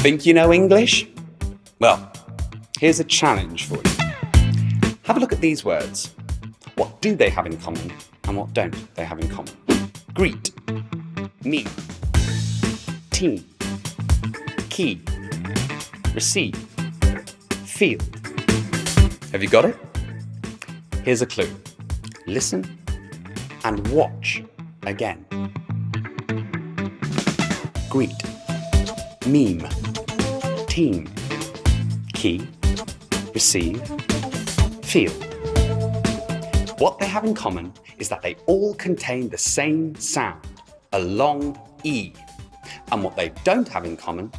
Think you know English? Well, here's a challenge for you. Have a look at these words. What do they have in common and what don't they have in common? Greet, meet, team, key, receive, feel. Have you got it? Here's a clue. Listen and watch again. Greet, meme, team, key, receive, feel. What they have in common is that they all contain the same sound, a long E. And what they don't have in common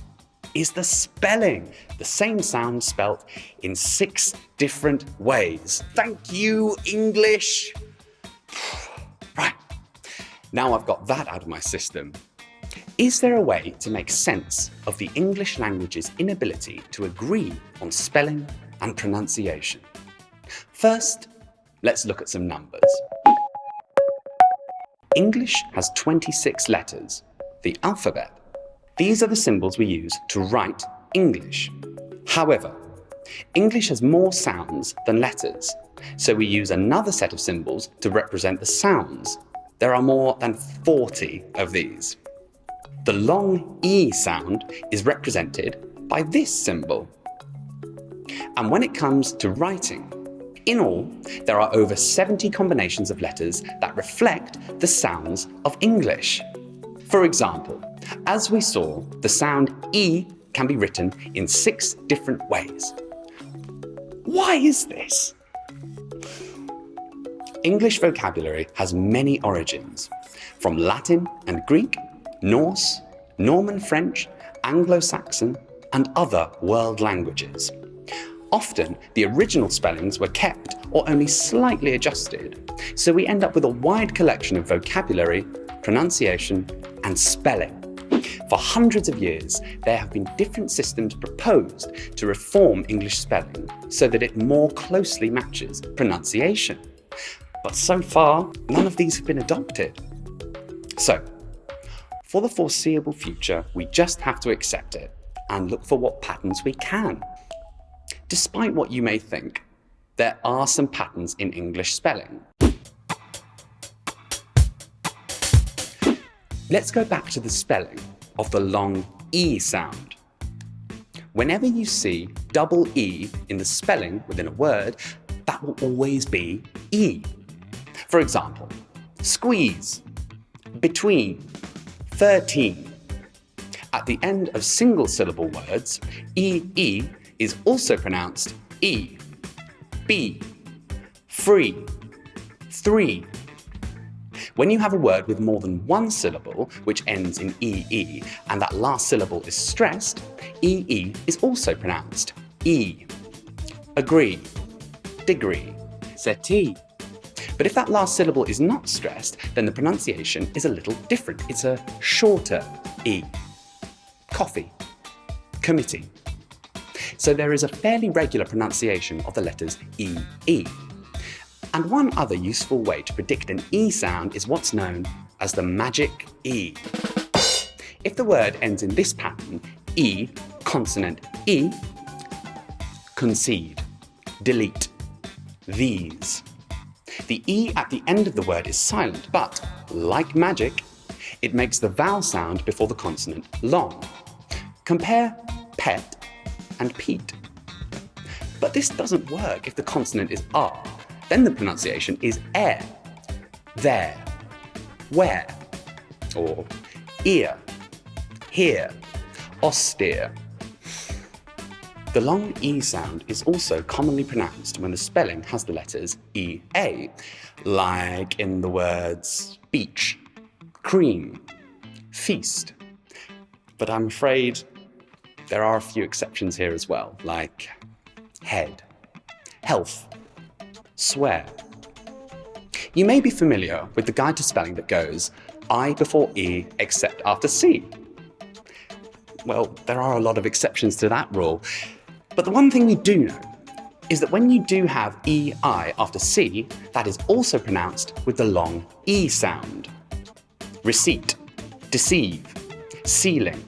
is the spelling. The same sound spelt in 6 different ways. Thank you, English. Right, now I've got that out of my system. Is there a way to make sense of the English language's inability to agree on spelling and pronunciation? First, let's look at some numbers. English has 26 letters, the alphabet. These are the symbols we use to write English. However, English has more sounds than letters, so we use another set of symbols to represent the sounds. There are more than 40 of these. The long E sound is represented by this symbol. And when it comes to writing, in all, there are over 70 combinations of letters that reflect the sounds of English. For example, as we saw, the sound E can be written in 6 different ways. Why is this? English vocabulary has many origins, from Latin and Greek, Norse, Norman French, Anglo-Saxon, and other world languages. Often, the original spellings were kept or only slightly adjusted, so we end up with a wide collection of vocabulary, pronunciation, and spelling. For hundreds of years, there have been different systems proposed to reform English spelling so that it more closely matches pronunciation. But so far, none of these have been adopted. So, for the foreseeable future, we just have to accept it and look for what patterns we can. Despite what you may think, there are some patterns in English spelling. Let's go back to the spelling of the long E sound. Whenever you see double E in the spelling within a word, that will always be E. For example, squeeze, between, 13. At the end of single-syllable words, EE is also pronounced E. Be, free, 3. When you have a word with more than one syllable, which ends in EE, and that last syllable is stressed, EE is also pronounced E. Agree, degree, settee. But if that last syllable is not stressed, then the pronunciation is a little different. It's a shorter E. Coffee, committee. So there is a fairly regular pronunciation of the letters EE. And one other useful way to predict an E sound is what's known as the magic E. If the word ends in this pattern, E, consonant E, concede, delete, these. The E at the end of the word is silent, but, like magic, it makes the vowel sound before the consonant long. Compare pet and Pete. But this doesn't work if the consonant is R. Then the pronunciation is air, there, where, or ear, here, austere. The long E sound is also commonly pronounced when the spelling has the letters EA, like in the words beach, cream, feast. But I'm afraid there are a few exceptions here as well, like head, health, swear. You may be familiar with the guide to spelling that goes I before E except after C. Well, there are a lot of exceptions to that rule. But the one thing we do know is that when you do have EI after C, that is also pronounced with the long E sound. Receipt, deceive, ceiling.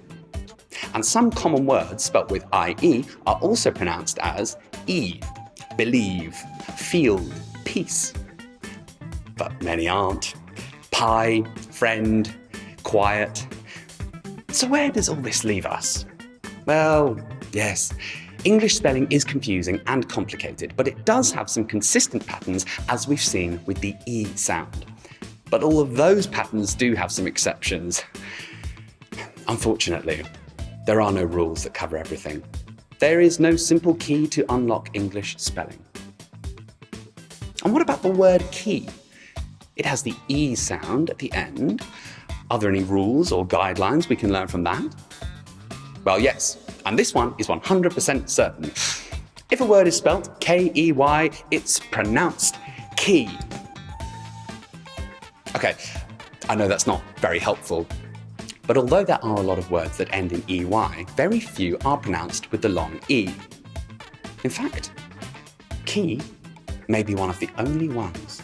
And some common words spelt with IE are also pronounced as E. Believe, field, peace. But many aren't. Pie, friend, quiet. So where does all this leave us? Well, yes, English spelling is confusing and complicated, but it does have some consistent patterns, as we've seen with the E sound. But all of those patterns do have some exceptions. Unfortunately, there are no rules that cover everything. There is no simple key to unlock English spelling. And what about the word key? It has the E sound at the end. Are there any rules or guidelines we can learn from that? Well, yes, and this one is 100% certain. If a word is spelt K-E-Y, it's pronounced key. Okay, I know that's not very helpful, but although there are a lot of words that end in EY, very few are pronounced with the long E. In fact, key may be one of the only ones.